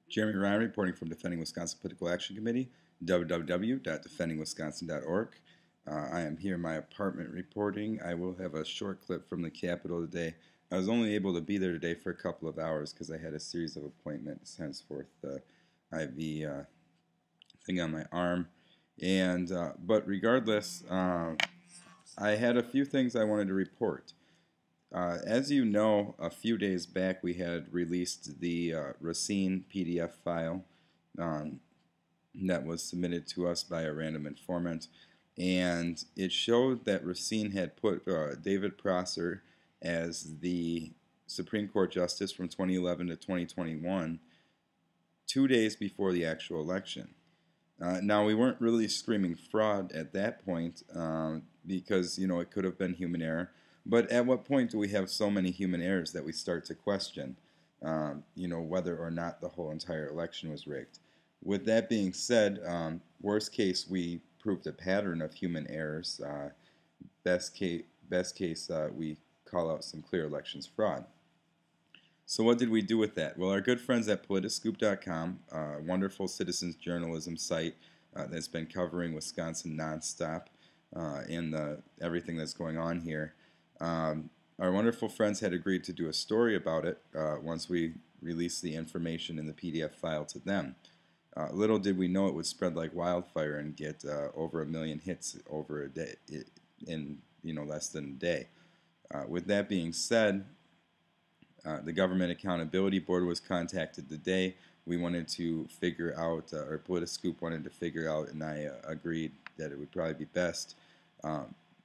Jeremy Ryan reporting from Defending Wisconsin Political Action Committee, www.defendingwisconsin.org. I am here in my apartment reporting. I will have a short clip from the Capitol today. I was only able to be there today for a couple of hours because I had a series of appointments, henceforth the IV thing on my arm. But regardless, I had a few things I wanted to report. As you know, a few days back we had released the Racine PDF file that was submitted to us by a random informant, and it showed that Racine had put David Prosser as the Supreme Court Justice from 2011 to 2021, 2 days before the actual election. Now, we weren't really screaming fraud at that point because, it could have been human error. But at what point do we have so many human errors that we start to question, whether or not the whole entire election was rigged? With that being said, worst case, we proved a pattern of human errors. Best case, we call out some clear elections fraud. So what did we do with that? Well, our good friends at politiscoop.com, a wonderful citizens journalism site that's been covering Wisconsin nonstop and everything that's going on here, our wonderful friends had agreed to do a story about it once we released the information in the PDF file to them. Little did we know it would spread like wildfire and get over 1 million hits over a day in less than a day. With that being said, the Government Accountability Board was contacted today. We wanted to figure out, or Politiscoop wanted to figure out, and I agreed that it would probably be best.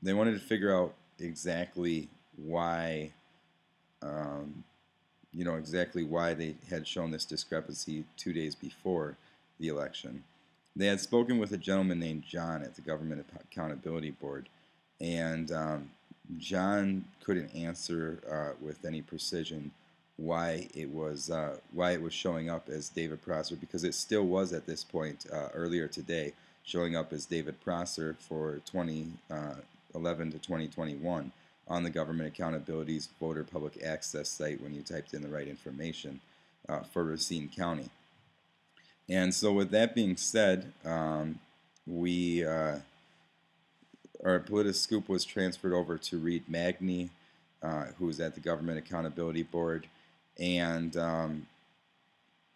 They wanted to figure out exactly why, exactly why they had shown this discrepancy 2 days before the election. They had spoken with a gentleman named John at the Government Accountability Board, and John couldn't answer with any precision why it was showing up as David Prosser, because it still was at this point earlier today showing up as David Prosser for 2011 to 2021 on the Government Accountability's voter public access site when you typed in the right information for Racine County. And so with that being said, our Politiscoop was transferred over to Reed Magny, who was at the Government Accountability Board. And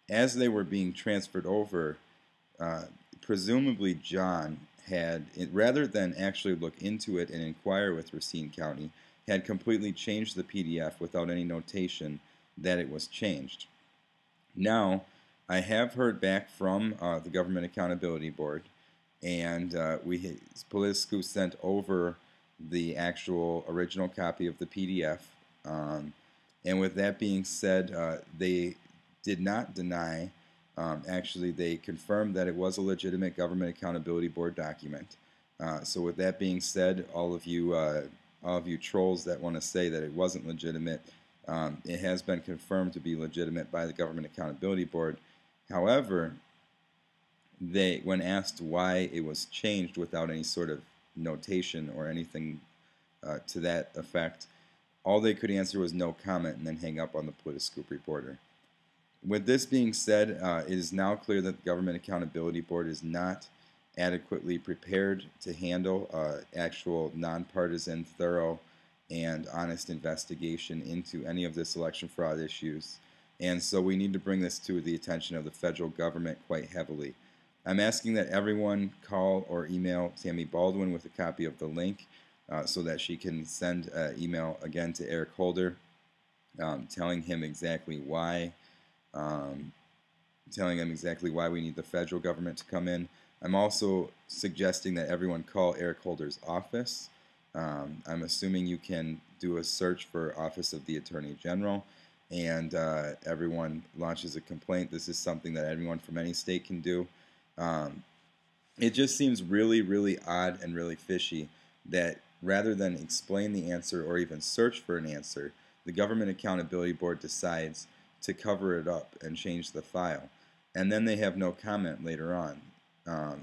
as they were being transferred over, presumably John had, rather than actually look into it and inquire with Racine County, had completely changed the PDF without any notation that it was changed. Now, I have heard back from the Government Accountability Board, and Politiscoop sent over the actual original copy of the PDF. And with that being said, they did not deny. Actually, they confirmed that it was a legitimate Government Accountability Board document. So with that being said, all of you trolls that want to say that it wasn't legitimate, it has been confirmed to be legitimate by the Government Accountability Board. However, when asked why it was changed without any sort of notation or anything to that effect, all they could answer was no comment and then hang up on the Politiscoop reporter. With this being said, it is now clear that the Government Accountability Board is not adequately prepared to handle actual nonpartisan, thorough, and honest investigation into any of this election fraud issues. And so we need to bring this to the attention of the federal government quite heavily. I'm asking that everyone call or email Tammy Baldwin with a copy of the link so that she can send an email again to Eric Holder telling him exactly why we need the federal government to come in. I'm also suggesting that everyone call Eric Holder's office. I'm assuming you can do a search for Office of the Attorney General, and everyone launches a complaint. This is something that anyone from any state can do. It just seems really, really odd and really fishy that rather than explain the answer or even search for an answer, the Government Accountability Board decides to cover it up and change the file. And then they have no comment later on.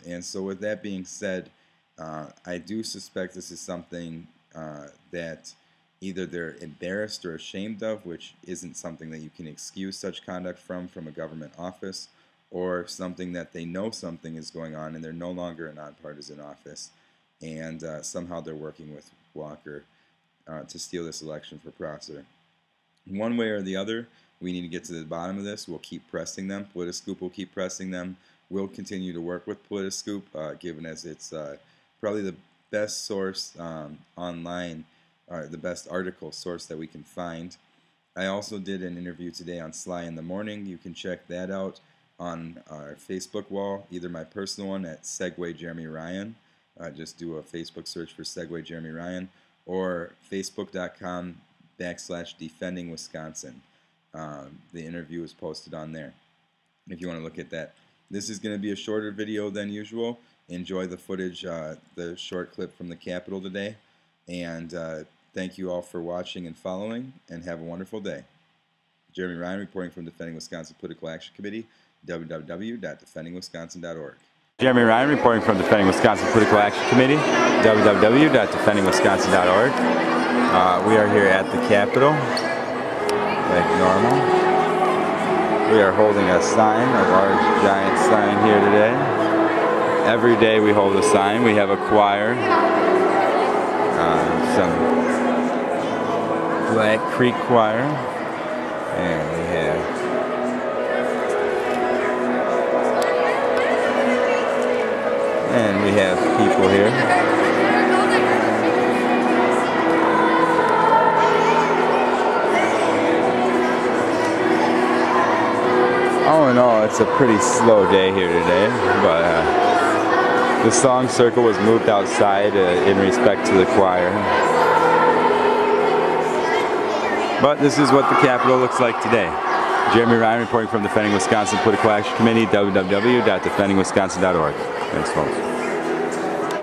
And so with that being said, I do suspect this is something that either they're embarrassed or ashamed of, which isn't something that you can excuse such conduct from a government office, or something that they know something is going on and they're no longer a nonpartisan office, and somehow they're working with Walker to steal this election for Prosser. One way or the other, we need to get to the bottom of this. We'll keep pressing them. Politiscoop will keep pressing them. We'll continue to work with Politiscoop, given as it's probably the best source online, the best article source that we can find. I also did an interview today on Sly in the Morning. You can check that out on our Facebook wall, either my personal one at Segway Jeremy Ryan. Just do a Facebook search for Segway Jeremy Ryan, or facebook.com/defending Wisconsin. The interview is posted on there if you want to look at that. This is going to be a shorter video than usual. Enjoy the footage, the short clip from the Capitol today, and thank you all for watching and following, and have a wonderful day. Jeremy Ryan reporting from Defending Wisconsin Political Action Committee, www.defendingwisconsin.org. Jeremy Ryan reporting from Defending Wisconsin Political Action Committee, www.defendingwisconsin.org. We are here at the Capitol, like normal. We are holding a sign, a large giant sign here today. Every day we hold a sign. We have a choir, some Black Creek Choir, and we have people here. All in all, it's a pretty slow day here today, but the song circle was moved outside in respect to the choir. But this is what the Capitol looks like today. Jeremy Ryan reporting from Defending Wisconsin Political Action Committee, www.defendingwisconsin.org. Thanks, folks.